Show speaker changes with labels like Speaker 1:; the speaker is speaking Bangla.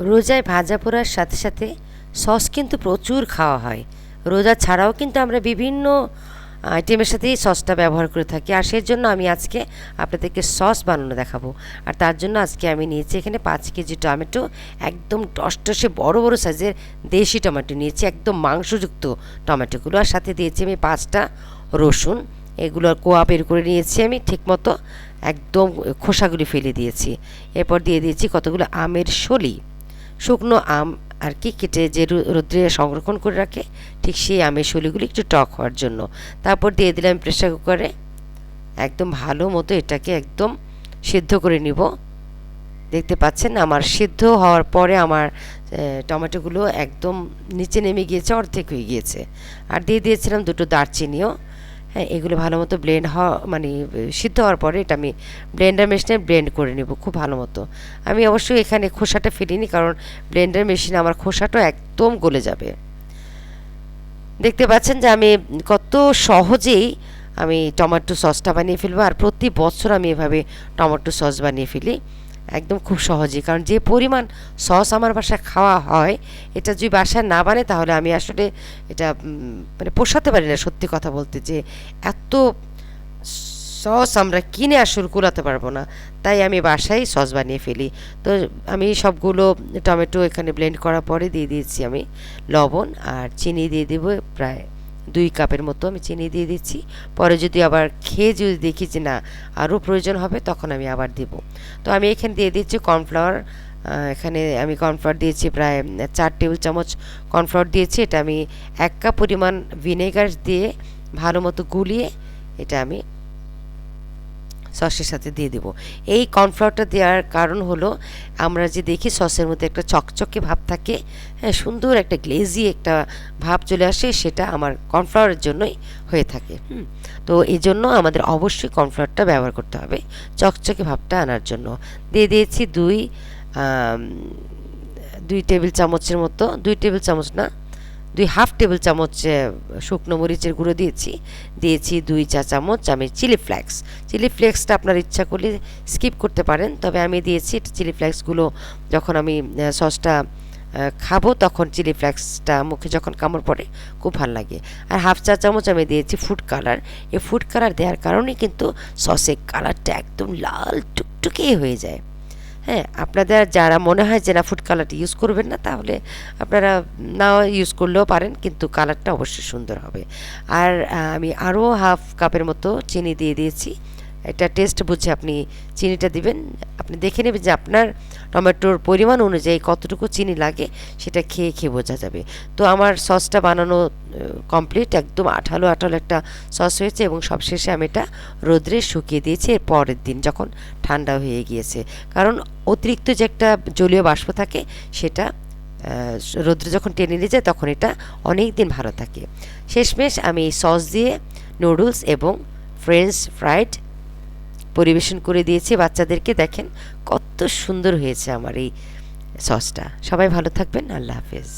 Speaker 1: রোজায় ভাজা পোড়ার সাথে সাথে সস কিন্তু প্রচুর খাওয়া হয়। রোজা ছাড়াও কিন্তু আমরা বিভিন্ন আইটেমের সাথেই সসটা ব্যবহার করে থাকি, আর সেজন্য আমি আজকে আপনাদেরকে সস বানানো দেখাবো। আর তার জন্য আজকে আমি নিয়েছি এখানে 5 কেজি টমেটো, একদম টসটসে বড় বড় সাইজের দেশি টমেটো নিয়েছি, একদম মাংসযুক্ত টমেটোগুলো। আর সাথে দিয়েছি আমি 5টা রসুন, এগুলোর কোয়া বের করে নিয়েছি আমি ঠিকমতো, একদম খোসাগুলি ফেলে দিয়েছি। এরপর দিয়ে দিয়েছি কতগুলো আমের শলি, শুকনো আম আর কি কেটে যে রোদ্রে সংরক্ষণ করে রাখে, ঠিক সেই আমের শলিগুলি একটু টক হওয়ার জন্য। তারপর দিয়ে দিলাম প্রেসার কুকারে, একদম ভালো মতো এটাকে একদম সিদ্ধ করে নিব। দেখতে পাচ্ছেন আমার সিদ্ধ হওয়ার পরে আমার টমেটোগুলো একদম নিচে নেমে গিয়েছে, অর্ধেক হয়ে গিয়েছে। আর দিয়ে দিয়েছিলাম 2টো দারচিনিও। হ্যাঁ, এগুলো ভালো মতো ব্লেন্ড হওয়া মানে সিদ্ধ হওয়ার পরে এটা আমি ব্লেন্ডার মেশিনে ব্লেন্ড করে নেব খুব ভালো মতো। আমি অবশ্যই এখানে খোসাটা ফেলিনি, কারণ ব্লেন্ডার মেশিনে আমার খোসাটা একদম গলে যাবে। দেখতে পাচ্ছেন যে আমি কত সহজেই আমি টমেটো সসটা বানিয়ে ফেলবো, আর প্রতি বছর আমি এভাবে টমেটো সস বানিয়ে ফেলি একদম খুব সহজেই। কারণ যে পরিমাণ সস আমার বাসায় খাওয়া হয়, এটা যদি বাসায় না বানে তাহলে আমি আসলে এটা মানে পোষাতে পারি না, সত্যি কথা বলতে, যে এত সস আমরা কিনে আসলে কুলাতে পারবো না। তাই আমি বাসায় সস বানিয়ে ফেলি। তো আমি সবগুলো টমেটো এখানে ব্লেন্ড করার পরে দিয়ে দিয়েছি আমি লবণ, আর চিনি দিয়ে দেবো প্রায় 2 কাপের মতো আমি চিনি দিয়ে দিচ্ছি। পরে যদি আবার খেয়ে যদি দেখি যে না আরও প্রয়োজন হবে, তখন আমি আবার দেব। তো আমি এখানে দিয়ে দিচ্ছি কর্নফ্লাওয়ার। এখানে আমি কর্নফ্লাওয়ার দিয়েছি প্রায় 4 টেবিল চামচ কর্নফ্লাওয়ার দিয়েছি। এটা আমি 1 কাপ পরিমাণ ভিনেগার দিয়ে ভালো মতো গুলিয়ে এটা আমি সসের সাথে দিয়ে দেব। এই কর্নফ্লাওয়ারটা দেওয়ার কারণ হলো আমরা যে দেখি সসের মধ্যে একটা চকচকে ভাব থাকে, হ্যাঁ, সুন্দর একটা গ্লেজি একটা ভাব চলে আসে, সেটা আমার কর্নফ্লাওয়ারের জন্যই হয়ে থাকে। তো এই জন্য আমাদের অবশ্যই কর্নফ্লাওয়ারটা ব্যবহার করতে হবে চকচকে ভাবটা আনার জন্য। দিয়ে দিয়েছি 2 টেবিল চামচের মতো, 2 টেবিল চামচ না, 2.5 টেবিল চামচ শুকনো মরিচের গুঁড়ো দিয়েছি। 2 চা চামচ আমি চিলি ফ্লেক্স। চিলি ফ্লেক্সটা আপনার ইচ্ছা করলে স্কিপ করতে পারেন, তবে আমি দিয়েছি চিলি ফ্লেক্সগুলো। যখন আমি সসটা খাবো তখন চিলি ফ্লেক্সটা মুখে যখন কামড় পড়ে খুব ভালো লাগে। আর 1/2 চা চামচ আমি দিয়েছি ফুড কালার। এই ফুড কালার দেওয়ার কারণে কিন্তু সসের কালারটা একদম লাল টুকটুকে হয়ে যায়। হ্যাঁ, আপনাদের যারা মনে হয় যে না ফুড কালারটা ইউজ করবেন না, তাহলে আপনারা না ইউজ করলেও পারেন, কিন্তু কালারটা অবশ্যই সুন্দর হবে। আর আমি আরও 1/2 কাপের মতো চিনি দিয়ে দিয়েছি। এটা টেস্ট বুঝে আপনি চিনিটা দিবেন, আপনি দেখে নেবেন যে আপনার টমেটোর পরিমাণ অনুযায়ী কতটুকু চিনি লাগে, সেটা খেয়ে খেয়ে বোঝা যাবে। তো আমার সসটা বানানো কমপ্লিট, একদম আঠালো আঠালো একটা সস হয়েছে, এবং সবশেষে আমি এটা রোদ্রে শুকিয়ে দিয়েছি এর পরের দিন যখন ঠান্ডা হয়ে গিয়েছে। কারণ অতিরিক্ত যে একটা জলীয় বাষ্প থাকে, সেটা রোদ্রে যখন টেনে নিয়ে যায় তখন এটা অনেক দিন ভালো থাকে। শেষমেশ আমি এই সস দিয়ে নুডলস এবং ফ্রেঞ্চ ফ্রাইড পরিবেশন করে দিয়েছি বাচ্চাদেরকে। দেখেন কত সুন্দর হয়েছে আমার এই সসটা। সবাই ভালো থাকবেন, আল্লাহ হাফেজ।